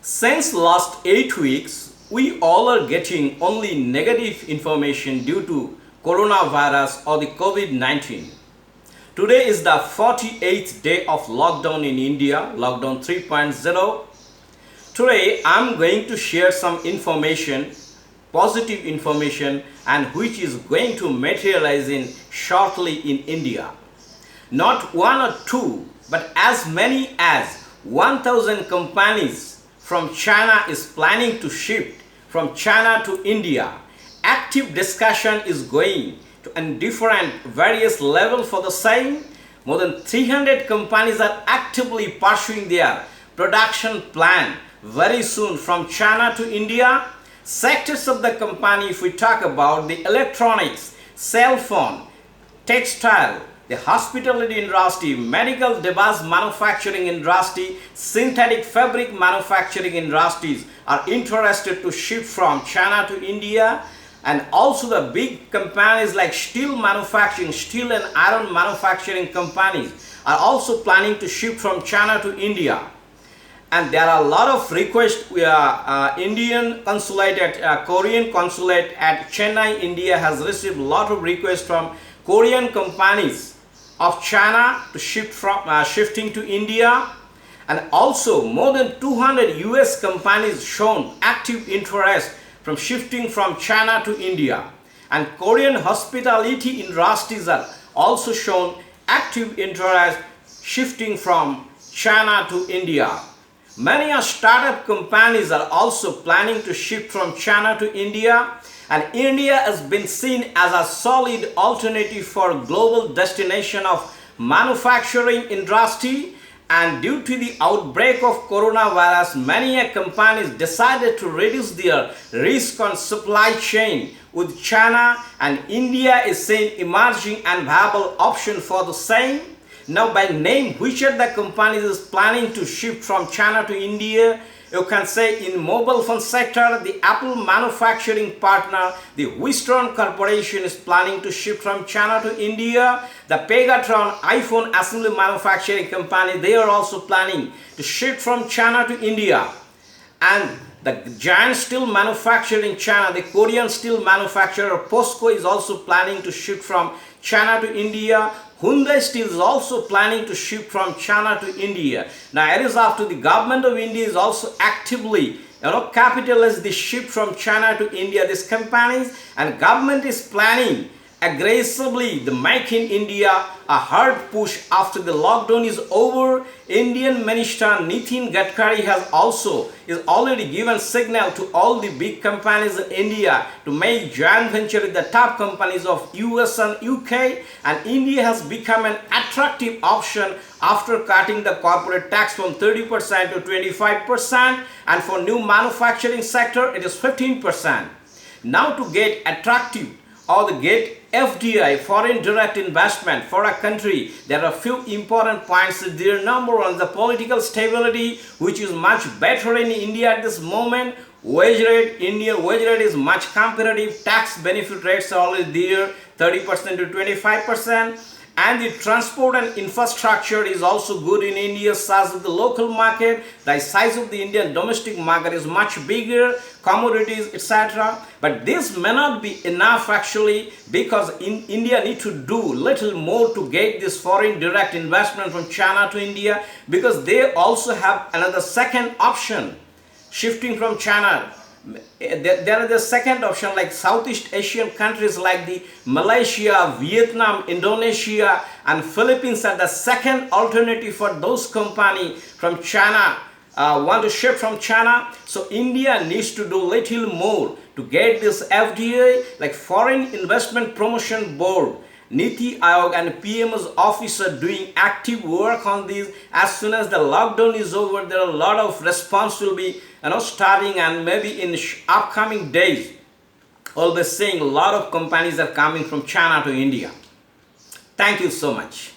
Since last 8 weeks, we all are getting only negative information due to coronavirus or the COVID-19. Today is the 48th day of lockdown in India, lockdown 3.0. Today, I'm going to share some information, positive information, and which is going to materialize in shortly in India. Not one or two, but as many as 1,000 companies from China is planning to shift from China to India. Active discussion is going to and different various levels for the same. More than 300 companies are actively pursuing their production plan very soon from China to India. Sectors of the company, if we talk about the electronics, cell phone, textile, the hospitality industry, medical device manufacturing industry, synthetic fabric manufacturing industries are interested to shift from China to India. And also the big companies like steel manufacturing, steel and iron manufacturing companies are also planning to shift from China to India. And there are a lot of requests. Indian consulate at Korean consulate at Chennai, India has received a lot of requests from Korean companies of China to shifting to India. And also more than 200 US companies shown active interest from shifting from China to India. And Korean hospitality industries are also shown active interest shifting from China to India. Many startup companies are also planning to shift from China to India, and India has been seen as a solid alternative for global destination of manufacturing industry. And due to the outbreak of coronavirus, many companies decided to reduce their risk on supply chain with China, and India is seen emerging and viable option for the same. Now, by name, which of the companies is planning to shift from China to India? You can say in mobile phone sector, the Apple manufacturing partner, the Wistron Corporation is planning to shift from China to India. The Pegatron iPhone assembly manufacturing company, they are also planning to shift from China to India. And the giant steel manufacturer in China, the Korean steel manufacturer POSCO is also planning to shift from China to India. Hyundai Steel is also planning to shift from China to India. Now, it is after the government of India is also actively capitalize the shift from China to India, these companies, and government is planning aggressively the Make in India a hard push after the lockdown is over. Indian Minister Nitin Gadkari is already given signal to all the big companies in India to make joint venture with the top companies of US and UK, and India has become an attractive option after cutting the corporate tax from 30% to 25%, and for new manufacturing sector it is 15%. Now, to get attractive or to get FDI, foreign direct investment for a country, there are a few important points there. Number one, the political stability, which is much better in India at this moment. Wage rate, Indian wage rate is much competitive. Tax benefit rates are already there, 30% to 25%. And the transport and infrastructure is also good in India, such as the local market. The size of the Indian domestic market is much bigger, commodities, etc. But this may not be enough actually, because India need to do little more to get this foreign direct investment from China to India, because they also have another second option, shifting from China. There is the second option, like Southeast Asian countries like the Malaysia, Vietnam, Indonesia and Philippines are the second alternative for those companies from China, want to shift from China. So India needs to do little more to get this FDI, like Foreign Investment Promotion Board, Niti Aayog and PM's office are doing active work on this. As soon as the lockdown is over, there are a lot of response will be starting, and maybe in upcoming days, always saying a lot of companies are coming from China to India. Thank you so much.